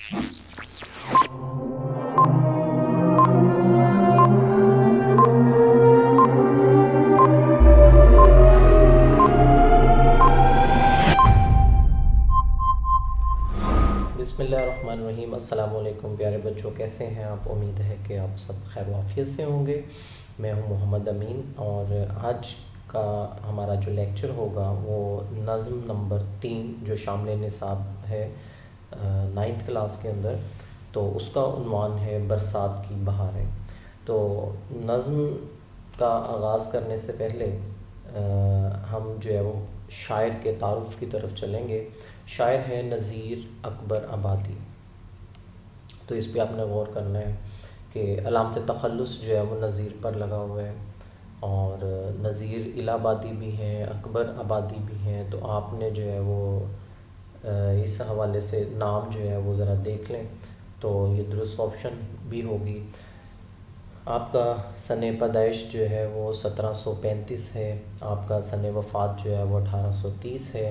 بسم اللہ الرحمن الرحیم۔ السلام علیکم پیارے بچوں، کیسے ہیں آپ؟ امید ہے کہ آپ سب خیر و عافیت سے ہوں گے۔ میں ہوں محمد امین، اور آج کا ہمارا جو لیکچر ہوگا وہ نظم نمبر 3 جو شامل نصاب ہے 9th کلاس کے اندر، تو اس کا عنوان ہے برسات کی بہاریں۔ تو نظم کا آغاز کرنے سے پہلے ہم جو ہے وہ شاعر کے تعارف کی طرف چلیں گے۔ شاعر ہے نذیر اکبر آبادی۔ تو اس پہ آپ نے غور کرنا ہے کہ علامت تخلص جو ہے وہ نذیر پر لگا ہوا ہے، اور نذیر الہ آبادی بھی ہیں، اکبر آبادی بھی ہیں۔ تو آپ نے جو ہے وہ اس حوالے سے نام جو ہے وہ ذرا دیکھ لیں تو یہ درست آپشن بھی ہوگی۔ آپ کا سن پیدائش جو ہے وہ 1735 ہے، آپ کا سن وفات جو ہے وہ 1830 ہے۔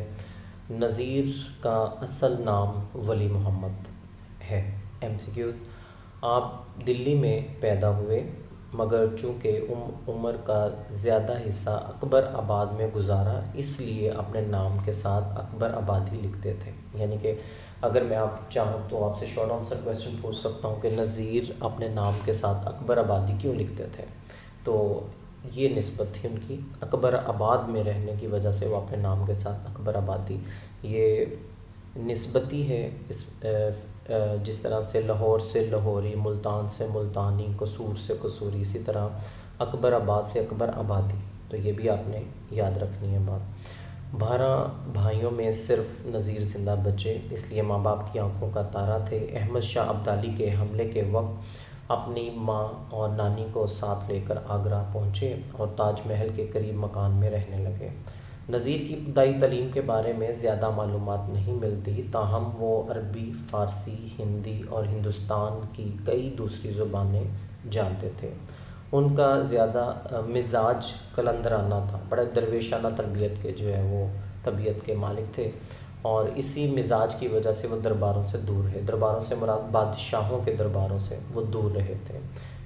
نذیر کا اصل نام ولی محمد ہے۔ MCQs: آپ دلی میں پیدا ہوئے، مگر چونکہ عمر کا زیادہ حصہ اکبر آباد میں گزارا، اس لیے اپنے نام کے ساتھ اکبر آبادی لکھتے تھے۔ یعنی کہ اگر میں آپ چاہوں تو آپ سے شارٹ آنسر کویسچن پوچھ سکتا ہوں کہ نذیر اپنے نام کے ساتھ اکبر آبادی کیوں لکھتے تھے؟ تو یہ نسبت تھی ان کی، اکبر آباد میں رہنے کی وجہ سے وہ اپنے نام کے ساتھ اکبر آبادی، یہ نسبتی ہے۔ جس طرح سے لاہور سے لاہوری، ملتان سے ملتانی، قصور سے قصوری، اسی طرح اکبر آباد سے اکبر آبادی۔ تو یہ بھی آپ نے یاد رکھنی ہے بات۔ 12 بھائیوں میں صرف نذیر زندہ بچے، اس لیے ماں باپ کی آنکھوں کا تارا تھے۔ احمد شاہ ابدالی کے حملے کے وقت اپنی ماں اور نانی کو ساتھ لے کر آگرہ پہنچے اور تاج محل کے قریب مکان میں رہنے لگے۔ نذیر کی ابتدائی تعلیم کے بارے میں زیادہ معلومات نہیں ملتی، تاہم وہ عربی، فارسی، ہندی اور ہندوستان کی کئی دوسری زبانیں جانتے تھے۔ ان کا زیادہ مزاج قلندرانہ تھا، بڑے درویشانہ تربیت کے جو ہے وہ طبیعت کے مالک تھے، اور اسی مزاج کی وجہ سے وہ درباروں سے دور رہے۔ درباروں سے مراد بادشاہوں کے درباروں سے وہ دور رہے تھے،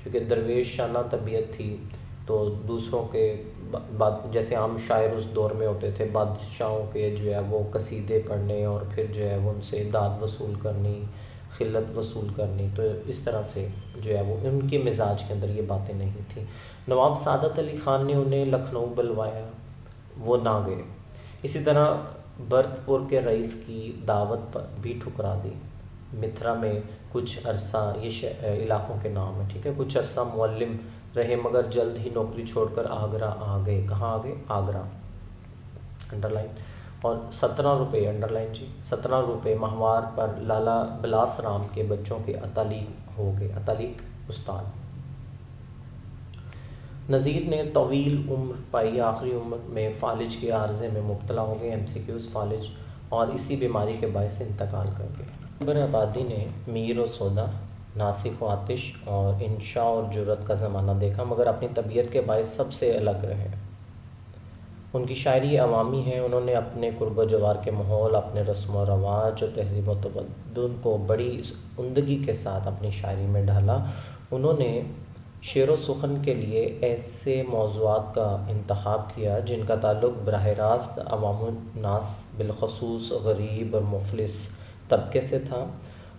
کیونکہ درویشانہ طبیعت تھی تو دوسروں کے جیسے عام شاعر اس دور میں ہوتے تھے، بادشاہوں کے جو ہے وہ قصیدے پڑھنے اور پھر جو ہے وہ ان سے داد وصول کرنی، خلت وصول کرنی، تو اس طرح سے جو ہے وہ ان کے مزاج کے اندر یہ باتیں نہیں تھیں۔ نواب سعادت علی خان نے انہیں لکھنؤ بلوایا، وہ نہ گئے۔ اسی طرح برت پور کے رئیس کی دعوت پر بھی ٹھکرا دی۔ متھرا میں کچھ عرصہ، یہ علاقوں کے نام ہیں، ٹھیک ہے، کچھ عرصہ معلم رہے، مگر جلد ہی نوکری چھوڑ کر آگرہ آ گئے۔ کہاں آ گئے؟ Agra, under line. اور 17 روپے، انڈر لائن جی، 17 روپے ماہوار پر لالا بلاس رام کے بچوں کے اتالیق ہو گئے۔ اتالیق استاد۔ نذیر نے طویل عمر پائی، آخری عمر میں فالج کے عارضے میں مبتلا ہو گئے۔ MCQs: فالج، اور اسی بیماری کے باعث انتقال کر گئے۔ اکبر آبادی نے میر و سودا، ناسخ و آتش اور انشاء اور جرأت کا زمانہ دیکھا، مگر اپنی طبیعت کے باعث سب سے الگ رہے۔ ان کی شاعری عوامی ہے، انہوں نے اپنے قرب و جوار کے ماحول، اپنے رسم و رواج اور تہذیب و تمدن کو بڑی عمدگی کے ساتھ اپنی شاعری میں ڈھالا۔ انہوں نے شعر و سخن کے لیے ایسے موضوعات کا انتخاب کیا جن کا تعلق براہ راست عوام الناس، بالخصوص غریب اور مفلس طبقے سے تھا۔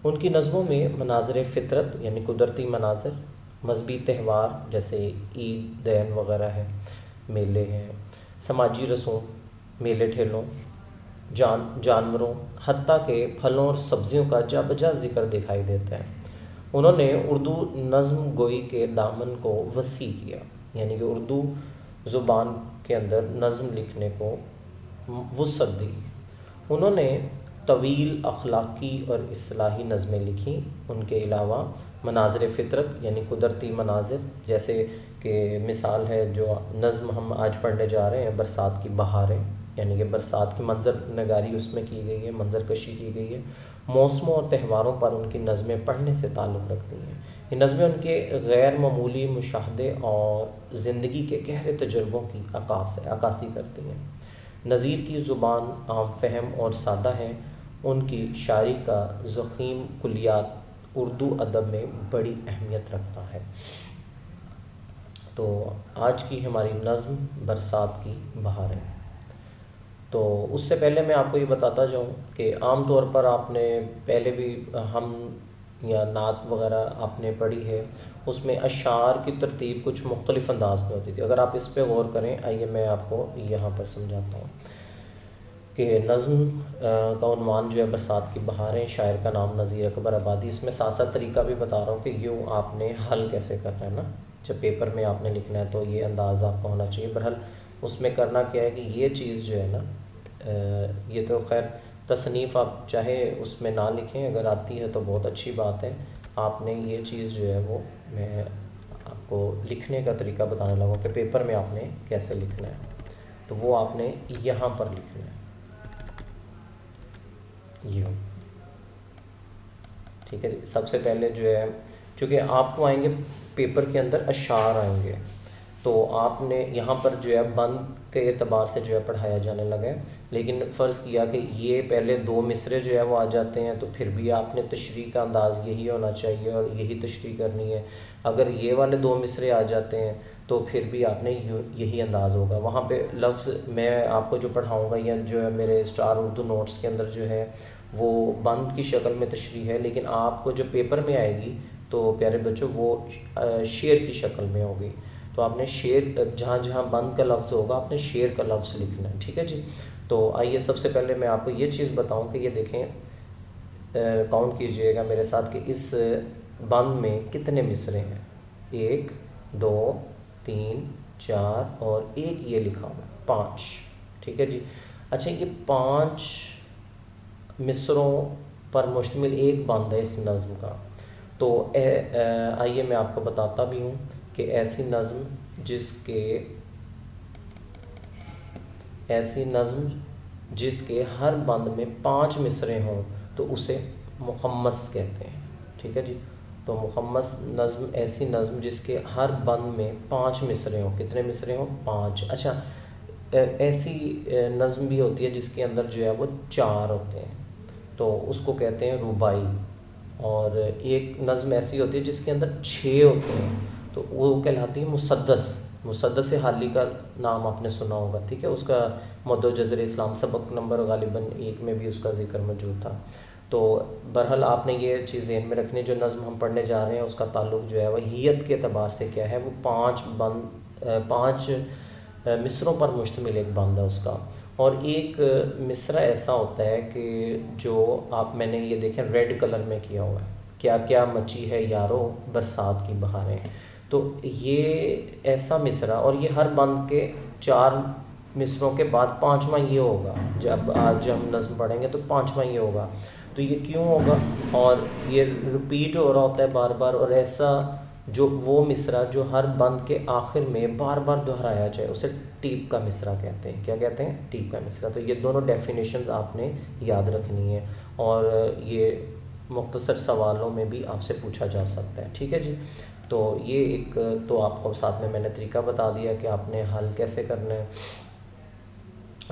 ان کی نظموں میں مناظر فطرت یعنی قدرتی مناظر، مذہبی تہوار جیسے عید، دین وغیرہ ہے، میلے ہیں، سماجی رسوم، میلے ٹھیلوں، جانوروں، حتیٰ کہ پھلوں اور سبزیوں کا جا بجا ذکر دکھائی دیتا ہے۔ انہوں نے اردو نظم گوئی کے دامن کو وسیع کیا، یعنی کہ اردو زبان کے اندر نظم لکھنے کو وسعت دی۔ انہوں نے طویل اخلاقی اور اصلاحی نظمیں لکھیں۔ ان کے علاوہ مناظر فطرت یعنی قدرتی مناظر، جیسے کہ مثال ہے جو نظم ہم آج پڑھنے جا رہے ہیں، برسات کی بہاریں، یعنی کہ برسات کی منظر نگاری اس میں کی گئی ہے، منظر کشی کی گئی ہے۔ موسموں اور تہواروں پر ان کی نظمیں پڑھنے سے تعلق رکھتی ہیں۔ یہ نظمیں ان کے غیر معمولی مشاہدے اور زندگی کے گہرے تجربوں کی عکاسی کرتی ہیں۔ نذیر کی زبان عام فہم اور سادہ ہے۔ ان کی شاعری کا ضخیم کلیات اردو ادب میں بڑی اہمیت رکھتا ہے۔ تو آج کی ہماری نظم برسات کی بہاریں۔ تو اس سے پہلے میں آپ کو یہ بتاتا جاؤں کہ عام طور پر آپ نے پہلے بھی ہم یا نعت وغیرہ آپ نے پڑھی ہے، اس میں اشعار کی ترتیب کچھ مختلف انداز میں ہوتی تھی۔ اگر آپ اس پہ غور کریں، آئیے میں آپ کو یہاں پر سمجھاتا ہوں کہ نظم کا عنوان جو ہے برسات کی بہاریں، شاعر کا نام نذیر اکبر آبادی۔ اس میں ساتھ ساتھ طریقہ بھی بتا رہا ہوں کہ یوں آپ نے حل کیسے کرنا ہے نا، جب پیپر میں آپ نے لکھنا ہے تو یہ انداز آپ کا ہونا چاہیے۔ بہرحال اس میں کرنا کیا ہے کہ یہ چیز جو ہے نا، یہ تو خیر تصنیف آپ چاہے اس میں نہ لکھیں، اگر آتی ہے تو بہت اچھی بات ہے۔ آپ نے یہ چیز جو ہے وہ میں آپ کو لکھنے کا طریقہ بتانے لگا کہ پیپر میں آپ نے کیسے لکھنا ہے، تو وہ آپ نے یہاں پر لکھنا ہے یوں، ٹھیک ہے جی۔ سب سے پہلے جو ہے، چونکہ آپ کو آئیں گے پیپر کے اندر اشعار آئیں گے، تو آپ نے یہاں پر جو ہے بند کے اعتبار سے جو ہے پڑھایا جانے لگا ہے، لیکن فرض کیا کہ یہ پہلے دو مصرے جو ہے وہ آ جاتے ہیں تو پھر بھی آپ نے تشریح کا انداز یہی ہونا چاہیے اور یہی تشریح کرنی ہے۔ اگر یہ والے دو مصرے آ جاتے ہیں تو پھر بھی آپ نے یہی انداز ہوگا۔ وہاں پہ لفظ میں آپ کو جو پڑھاؤں گا یا جو ہے میرے اسٹار اردو نوٹس کے اندر جو ہے وہ بند کی شکل میں تشریح ہے، لیکن آپ کو جو پیپر میں آئے گی تو پیارے بچوں وہ شعر کی شکل میں ہوگی۔ تو آپ نے شعر، جہاں جہاں بند کا لفظ ہوگا آپ نے شعر کا لفظ لکھنا ہے، ٹھیک ہے جی۔ تو آئیے سب سے پہلے میں آپ کو یہ چیز بتاؤں کہ یہ دیکھیں، کاؤنٹ کیجئے گا میرے ساتھ کہ اس بند میں کتنے مصرے ہیں۔ 1 2 3 4 اور ایک یہ لکھا ہوا 5، ٹھیک ہے جی۔ اچھا، یہ 5 مصروں پر مشتمل ایک بند ہے اس نظم کا۔ تو آئیے میں آپ کو بتاتا بھی ہوں کہ ایسی نظم جس کے ہر بند میں 5 مصرے ہوں تو اسے مخمس کہتے ہیں، ٹھیک ہے جی۔ تو مخمس نظم ایسی نظم جس کے ہر بند میں 5 مصرے ہوں۔ کتنے مصرے ہوں؟ 5۔ اچھا، ایسی نظم بھی ہوتی ہے جس کے اندر جو ہے وہ 4 ہوتے ہیں، تو اس کو کہتے ہیں رباعی۔ اور ایک نظم ایسی ہوتی ہے جس کے اندر 6 ہوتے ہیں تو وہ کہلاتی ہے مسدس۔ مسدس حالی کا نام آپ نے سنا ہوگا، ٹھیک ہے، اس کا مد و جزر اسلام سبق نمبر غالباً 1 میں بھی اس کا ذکر موجود تھا۔ تو بہرحال آپ نے یہ چیز ذہن میں رکھنی، جو نظم ہم پڑھنے جا رہے ہیں اس کا تعلق جو ہے وہ ہیت کے اعتبار سے کیا ہے، وہ 5 مصروں پر مشتمل ایک بند ہے اس کا۔ اور ایک مصرع ایسا ہوتا ہے کہ جو میں نے یہ دیکھیں ریڈ کلر میں کیا ہوا ہے، کیا کیا مچی ہے یارو برسات کی بہاریں۔ تو یہ ایسا مصرع، اور یہ ہر بند کے 4 مصروں کے بعد 5واں یہ ہوگا۔ جب آج ہم نظم پڑھیں گے تو 5واں یہ ہوگا۔ تو یہ کیوں ہوگا؟ اور یہ رپیٹ ہو رہا ہوتا ہے بار بار، اور ایسا جو وہ مصرع جو ہر بند کے آخر میں بار بار دہرایا جائے اسے ٹیپ کا مصرع کہتے ہیں۔ کیا کہتے ہیں؟ ٹیپ کا مصرع۔ تو یہ دونوں ڈیفینیشنز آپ نے یاد رکھنی ہے، اور یہ مختصر سوالوں میں بھی آپ سے پوچھا جا سکتا ہے، ٹھیک ہے جی۔ تو یہ ایک تو آپ کو ساتھ میں نے طریقہ بتا دیا کہ آپ نے حل کیسے کرنا ہے،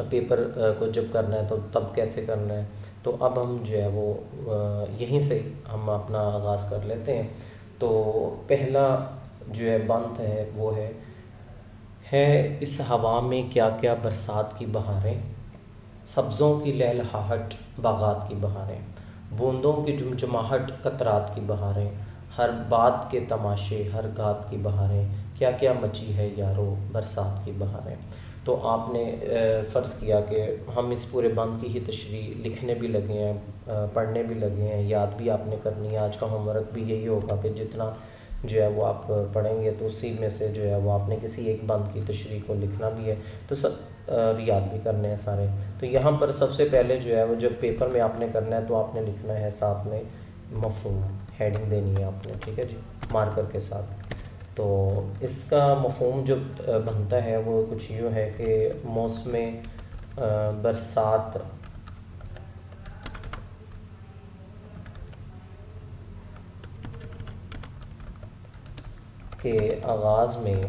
پیپر کو جب کرنا ہے تو تب کیسے کرنا ہے۔ تو اب ہم جو ہے وہ یہیں سے ہم اپنا آغاز کر لیتے ہیں۔ تو پہلا جو ہے بند ہے وہ ہے اس ہوا میں کیا کیا برسات کی بہاریں، سبزوں کی لہلہاہٹ باغات کی بہاریں، بوندوں کی جمجماہٹ قطرات کی بہاریں، ہر بات کے تماشے ہر گات کی بہاریں، کیا کیا مچی ہے یارو برسات کی بہاریں۔ تو آپ نے فرض کیا کہ ہم اس پورے بند کی ہی تشریح لکھنے بھی لگے ہیں، پڑھنے بھی لگے ہیں، یاد بھی آپ نے کرنی ہے۔ آج کا ہوم ورک بھی یہی ہوگا کہ جتنا جو ہے وہ آپ پڑھیں گے تو اسی میں سے جو ہے وہ آپ نے کسی ایک بند کی تشریح کو لکھنا بھی ہے، تو سب یاد بھی کرنے ہیں سارے۔ تو یہاں پر سب سے پہلے جو ہے وہ جب پیپر میں آپ نے کرنا ہے تو آپ نے لکھنا ہے ساتھ میں مفہوم، ہیڈنگ دینی ہے آپ نے، ٹھیک ہے جی، مارکر کے ساتھ۔ تو اس کا مفہوم جو بنتا ہے وہ کچھ یوں ہے کہ موسم برسات کے آغاز میں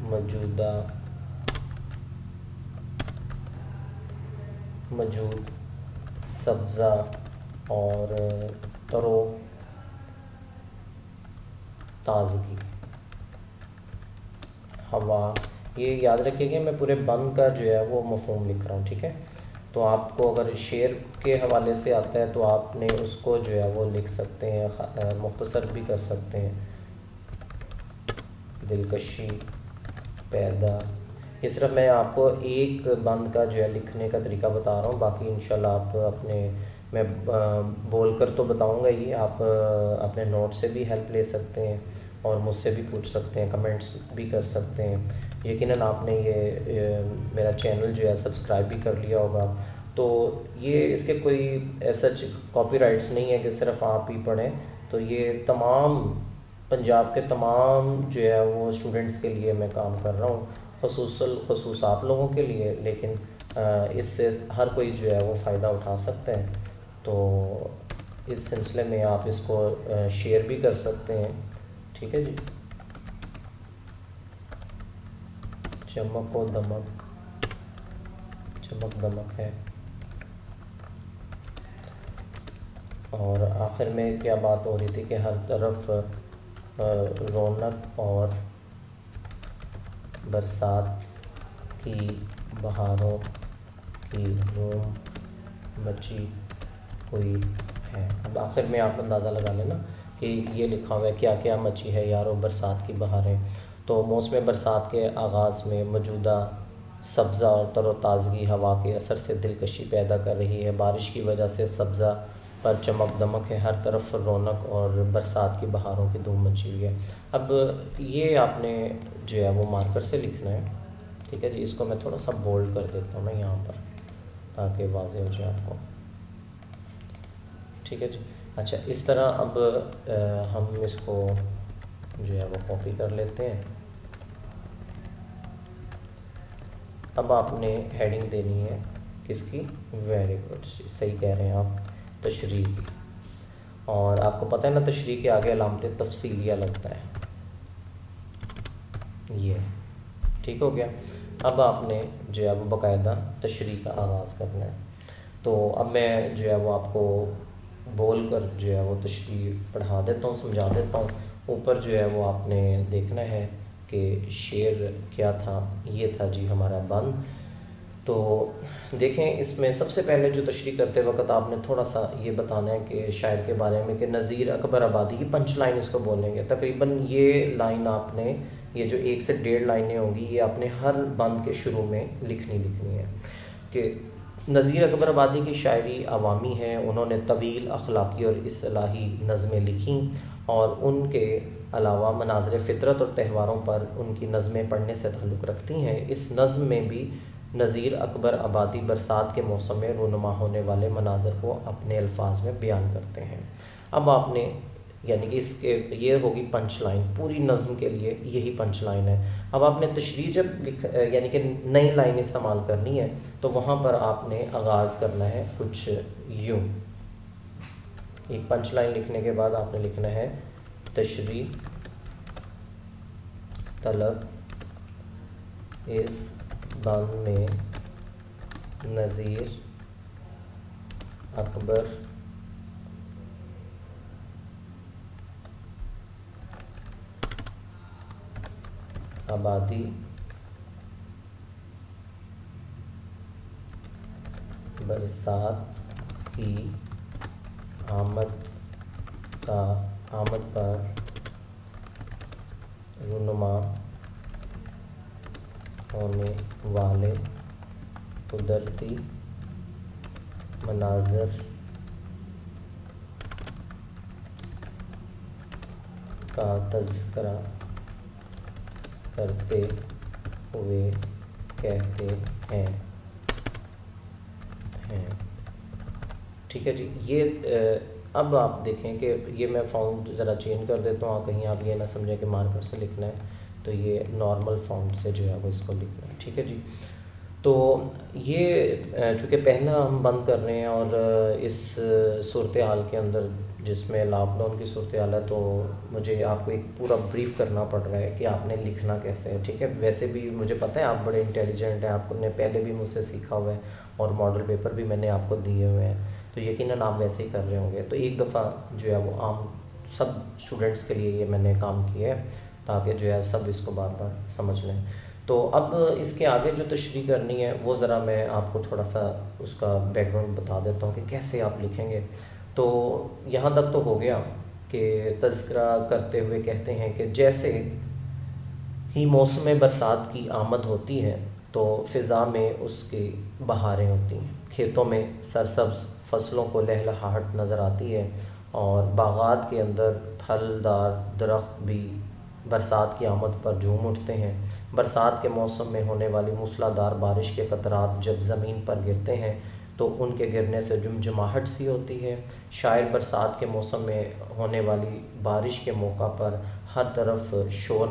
موجودہ موجود سبزہ اور ترو تازگی ہوا. یہ یاد رکھیے کہ میں پورے بند کا جو ہے وہ مفہوم لکھ رہا ہوں, ٹھیک ہے. تو آپ کو اگر شعر کے حوالے سے آتا ہے تو آپ نے اس کو جو ہے وہ لکھ سکتے ہیں, مختصر بھی کر سکتے ہیں. دلکشی پیدا, یہ صرف میں آپ کو ایک بند کا جو ہے لکھنے کا طریقہ بتا رہا ہوں, باقی انشاءاللہ آپ میں بول کر تو بتاؤں گا ہی, آپ اپنے نوٹ سے بھی ہیلپ لے سکتے ہیں اور مجھ سے بھی پوچھ سکتے ہیں, کمنٹس بھی کر سکتے ہیں. یقیناً آپ نے یہ میرا چینل جو ہے سبسکرائب بھی کر لیا ہوگا. تو یہ اس کے کوئی ایسا کاپی رائٹس نہیں ہے کہ صرف آپ ہی پڑھیں. تو یہ تمام پنجاب کے تمام جو ہے وہ اسٹوڈنٹس کے لیے میں کام کر رہا ہوں, خصوص آپ لوگوں کے لیے, لیکن اس سے ہر کوئی جو ہے وہ فائدہ اٹھا سکتا ہے. تو اس سلسلے میں آپ اس کو شیئر بھی کر سکتے ہیں, ٹھیک ہے جی. چمک و دمک, چمک دمک ہے. اور آخر میں کیا بات ہو رہی تھی کہ ہر طرف رونق اور برسات کی بہاروں کی دھوم مچی ہوئی ہے. اب آخر میں آپ اندازہ لگا لینا کہ یہ لکھا ہوا ہے کیا کیا مچی ہے یارو برسات کی بہاریں. تو موسم برسات کے آغاز میں موجودہ سبزہ اور تر و تازگی ہوا کے اثر سے دلکشی پیدا کر رہی ہے. بارش کی وجہ سے سبزہ پر چمک دمک ہے, ہر طرف رونق اور برسات کی بہاروں کی دھوم مچی ہوئی ہے. اب یہ آپ نے جو ہے وہ مارکر سے لکھنا ہے, ٹھیک ہے جی. اس کو میں تھوڑا سا بولڈ کر دیتا ہوں نا یہاں پر تاکہ واضح ہو جائے آپ کو, ٹھیک ہے جی. اچھا, اس طرح اب ہم اس کو جو ہے وہ کاپی کر لیتے ہیں. اب آپ نے ہیڈنگ دینی ہے کس کی, ویری گڈ, صحیح کہہ رہے ہیں آپ, تشریح کی. اور آپ کو پتہ ہے نا تشریح کے آگے علامت تفصیلیہ لگتا ہے, یہ ٹھیک ہو گیا. اب آپ نے جو ہے وہ باقاعدہ تشریح کا آغاز کرنا ہے. تو اب میں جو ہے وہ آپ کو بول کر جو ہے وہ تشریح پڑھا دیتا ہوں, سمجھا دیتا ہوں. اوپر جو ہے وہ آپ نے دیکھنا ہے کہ شعر کیا تھا, یہ تھا جی ہمارا بند. تو دیکھیں اس میں سب سے پہلے جو تشریح کرتے وقت آپ نے تھوڑا سا یہ بتانا ہے کہ شاعر کے بارے میں کہ نذیر اکبر آبادی کی پنچ لائن اس کو بولیں گے. تقریباً یہ لائن آپ نے, یہ جو 1 سے 1.5 لائنیں ہوں گی, یہ آپ نے ہر بند کے شروع میں لکھنی ہے کہ نذیر اکبر آبادی کی شاعری عوامی ہے. انہوں نے طویل اخلاقی اور اصلاحی نظمیں لکھیں اور ان کے علاوہ مناظر فطرت اور تہواروں پر ان کی نظمیں پڑھنے سے تعلق رکھتی ہیں. اس نظم میں بھی نذیر اکبر آبادی برسات کے موسم میں رونما ہونے والے مناظر کو اپنے الفاظ میں بیان کرتے ہیں. اب آپ نے یعنی کہ اس کے یہ ہوگی پنچ لائن, پوری نظم کے لیے یہی پنچ لائن ہے. اب آپ نے تشریح جب یعنی کہ نئی لائن استعمال کرنی ہے تو وہاں پر آپ نے آغاز کرنا ہے کچھ یوں. ایک پنچ لائن لکھنے کے بعد آپ نے لکھنا ہے تشریح طلب اس بند میں نذیر اکبر آبادی برسات کی آمد پر رونما ہونے والے قدرتی مناظر کا تذکرہ کرتے ہوئے کہتے ہیں. ٹھیک ہے جی. یہ اب آپ دیکھیں کہ یہ میں فونٹ ذرا چینج کر دیتا ہوں, کہیں آپ یہ نہ سمجھیں کہ مارکر سے لکھنا ہے, تو یہ نارمل فونٹ سے جو ہے وہ اس کو لکھنا ہے, ٹھیک ہے جی. تو یہ چونکہ پہلا ہم بند کر رہے ہیں اور اس صورتحال کے اندر جس میں لاک ڈاؤن کی صورتحال ہے، تو مجھے آپ کو ایک پورا بریف کرنا پڑ رہا ہے کہ آپ نے لکھنا کیسے ہے، ٹھیک ہے. ویسے بھی مجھے پتہ ہے آپ بڑے انٹیلیجنٹ ہیں، آپ نے پہلے بھی مجھ سے سیکھا ہوا ہے اور ماڈل پیپر بھی میں نے آپ کو دیے ہوئے ہیں، تو یقیناً آپ ویسے ہی کر رہے ہوں گے. تو ایک دفعہ جو ہے وہ عام سب اسٹوڈنٹس کے لیے یہ میں نے کام کیا ہے تاکہ جو ہے سب اس کو بار بار سمجھ لیں. تو اب اس کے آگے جو تشریح کرنی ہے وہ ذرا میں آپ کو تھوڑا سا اس کا بیک گراؤنڈ بتا دیتا ہوں کہ کیسے آپ لکھیں گے. تو یہاں تک تو ہو گیا کہ تذکرہ کرتے ہوئے کہتے ہیں کہ جیسے ہی موسم برسات کی آمد ہوتی ہے تو فضا میں اس کی بہاریں ہوتی ہیں، کھیتوں میں سرسبز فصلوں کو لہلہاہٹ نظر آتی ہے، اور باغات کے اندر پھلدار درخت بھی برسات کی آمد پر جھوم اٹھتے ہیں. برسات کے موسم میں ہونے والی موسلادھار بارش کے قطرات جب زمین پر گرتے ہیں تو ان کے گرنے سے جمجماہٹ سی ہوتی ہے. شاعر برسات کے موسم میں ہونے والی بارش کے موقع پر ہر طرف شور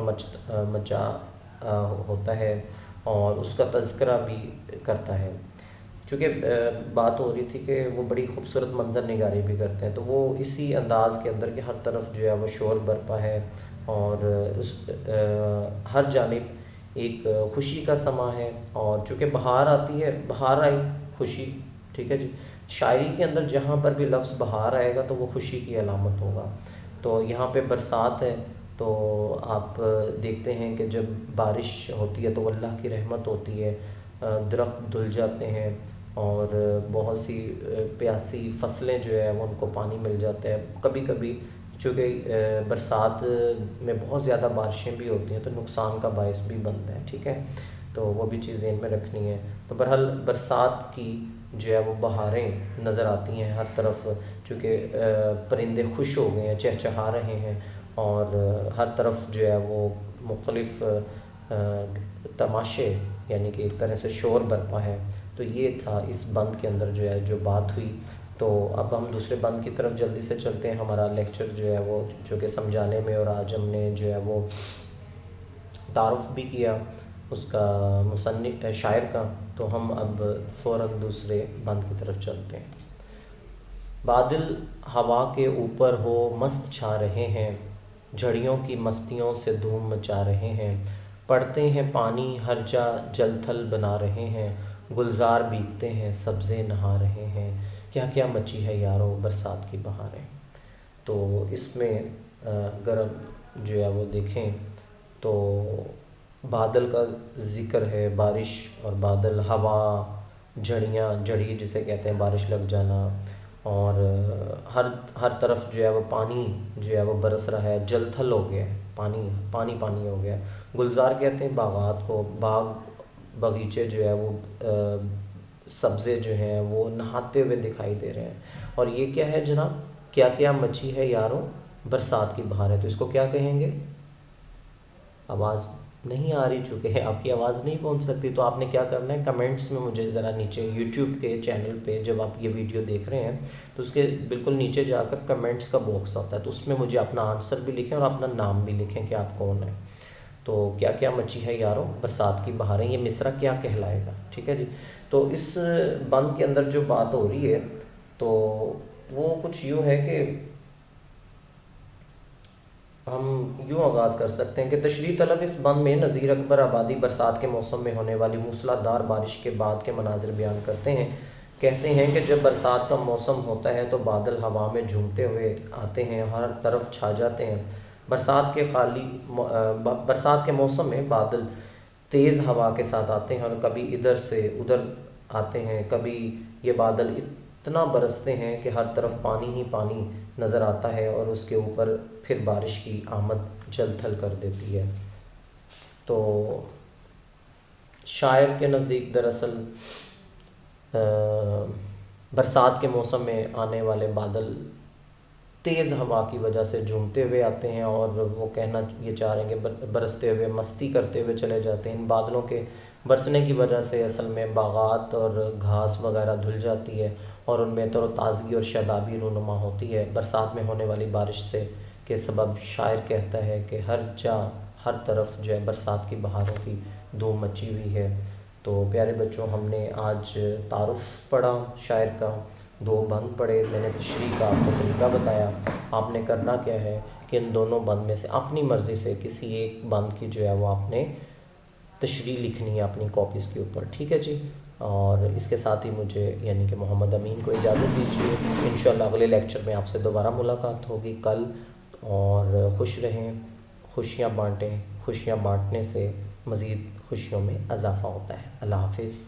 مچا ہوتا ہے اور اس کا تذکرہ بھی کرتا ہے. چونکہ بات ہو رہی تھی کہ وہ بڑی خوبصورت منظر نگاری بھی کرتے ہیں، تو وہ اسی انداز کے اندر کہ ہر طرف جو ہے وہ شور برپا ہے اور ہر جانب ایک خوشی کا سماں ہے. اور چونکہ بہار آتی ہے، بہار آئی خوشی، ٹھیک ہے جی. شاعری کے اندر جہاں پر بھی لفظ بہار آئے گا تو وہ خوشی کی علامت ہوگا. تو یہاں پہ برسات ہے تو آپ دیکھتے ہیں کہ جب بارش ہوتی ہے تو اللہ کی رحمت ہوتی ہے، درخت دھل جاتے ہیں اور بہت سی پیاسی فصلیں جو ہے وہ ان کو پانی مل جاتا ہے. کبھی کبھی چونکہ برسات میں بہت زیادہ بارشیں بھی ہوتی ہیں تو نقصان کا باعث بھی بنتا ہے، ٹھیک ہے. تو وہ بھی چیزیں ان میں رکھنی ہے. تو بہرحال برسات کی جو ہے وہ بہاریں نظر آتی ہیں ہر طرف، چونکہ پرندے خوش ہو گئے ہیں، چہچہا رہے ہیں اور ہر طرف جو ہے وہ مختلف تماشے، یعنی کہ ایک طرح سے شور برپا ہے. تو یہ تھا اس بند کے اندر جو ہے جو بات ہوئی. تو اب ہم دوسرے بند کی طرف جلدی سے چلتے ہیں. ہمارا لیکچر جو ہے وہ جو کہ سمجھانے میں، اور آج ہم نے جو ہے وہ تعارف بھی کیا اس کا مصنف شاعر کا، تو ہم اب فوراً دوسرے بند کی طرف چلتے ہیں. بادل ہوا کے اوپر ہو مست چھا رہے ہیں، جھڑیوں کی مستیوں سے دھوم مچا رہے ہیں، پڑتے ہیں پانی ہر جا جل تھل بنا رہے ہیں، گلزار بیگتے ہیں سبزے نہا رہے ہیں، کیا کیا مچی ہے یارو برسات کی بہاریں. تو اس میں اگر جو ہے وہ دیکھیں تو بادل کا ذکر ہے، بارش اور بادل، ہوا، جھڑیاں، جھڑی جسے کہتے ہیں بارش لگ جانا، اور ہر طرف جو ہے وہ پانی جو ہے وہ برس رہا ہے، جل تھل ہو گیا ہے، پانی پانی پانی ہو گیا ہے. گلزار کہتے ہیں باغات کو، باغ باغیچے جو ہے وہ سبزے جو ہیں وہ نہاتے ہوئے دکھائی دے رہے ہیں. اور یہ کیا ہے جناب؟ کیا کیا مچی ہے یاروں برسات کی بہار ہے. تو اس کو کیا کہیں گے؟ آواز نہیں آ رہی، چونکہ آپ کی آواز نہیں پہنچ سکتی، تو آپ نے کیا کرنا ہے، کمنٹس میں مجھے ذرا نیچے یوٹیوب کے چینل پہ جب آپ یہ ویڈیو دیکھ رہے ہیں تو اس کے بالکل نیچے جا کر کمنٹس کا باکس ہوتا ہے، تو اس میں مجھے اپنا آنسر بھی لکھیں اور اپنا نام بھی لکھیں کہ آپ کون ہیں. تو کیا کیا مچی ہے یاروں برسات کی بہاریں، یہ مصرع کیا کہلائے گا، ٹھیک ہے جی. تو اس بند کے اندر جو بات ہو رہی ہے تو وہ کچھ یوں ہے کہ ہم یوں آغاز کر سکتے ہیں کہ تشریح طلب اس بند میں نذیر اکبر آبادی برسات کے موسم میں ہونے والی موسلادھار بارش کے بعد کے مناظر بیان کرتے ہیں. کہتے ہیں کہ جب برسات کا موسم ہوتا ہے تو بادل ہوا میں جھومتے ہوئے آتے ہیں، ہر طرف چھا جاتے ہیں. برسات کے موسم میں بادل تیز ہوا کے ساتھ آتے ہیں اور کبھی ادھر سے ادھر آتے ہیں. کبھی یہ بادل اتنا برستے ہیں کہ ہر طرف پانی ہی پانی نظر آتا ہے اور اس کے اوپر پھر بارش کی آمد جل تھل کر دیتی ہے. تو شاعر کے نزدیک دراصل برسات کے موسم میں آنے والے بادل تیز ہوا کی وجہ سے جھومتے ہوئے آتے ہیں، اور وہ کہنا یہ چاہ رہے ہیں کہ برستے ہوئے مستی کرتے ہوئے چلے جاتے ہیں. ان بادلوں کے برسنے کی وجہ سے اصل میں باغات اور گھاس وغیرہ دھل جاتی ہے اور ان میں تر و تازگی اور شادابی رونما ہوتی ہے برسات میں ہونے والی بارش سے کے سبب. شاعر کہتا ہے کہ ہر طرف جو ہے برسات کی بہاروں کی دھوم مچی ہوئی ہے. تو پیارے بچوں، ہم نے آج تعارف پڑھا شاعر کا، 2 بند پڑھے، میں نے تشریح کا آپ کو طریقہ بتایا. آپ نے کرنا کیا ہے کہ ان دونوں بند میں سے اپنی مرضی سے کسی ایک بند کی جو ہے وہ آپ نے تشریح لکھنی ہے اپنی کاپیز کے اوپر. ٹھیک ہے جی. اور اس کے ساتھ ہی مجھے یعنی کہ محمد امین کو اجازت دیجیے. انشاءاللہ اگلے لیکچر میں آپ سے دوبارہ ملاقات ہوگی کل. اور خوش رہیں، خوشیاں بانٹیں. خوشیاں بانٹنے سے مزید خوشیوں میں اضافہ ہوتا ہے. اللہ حافظ.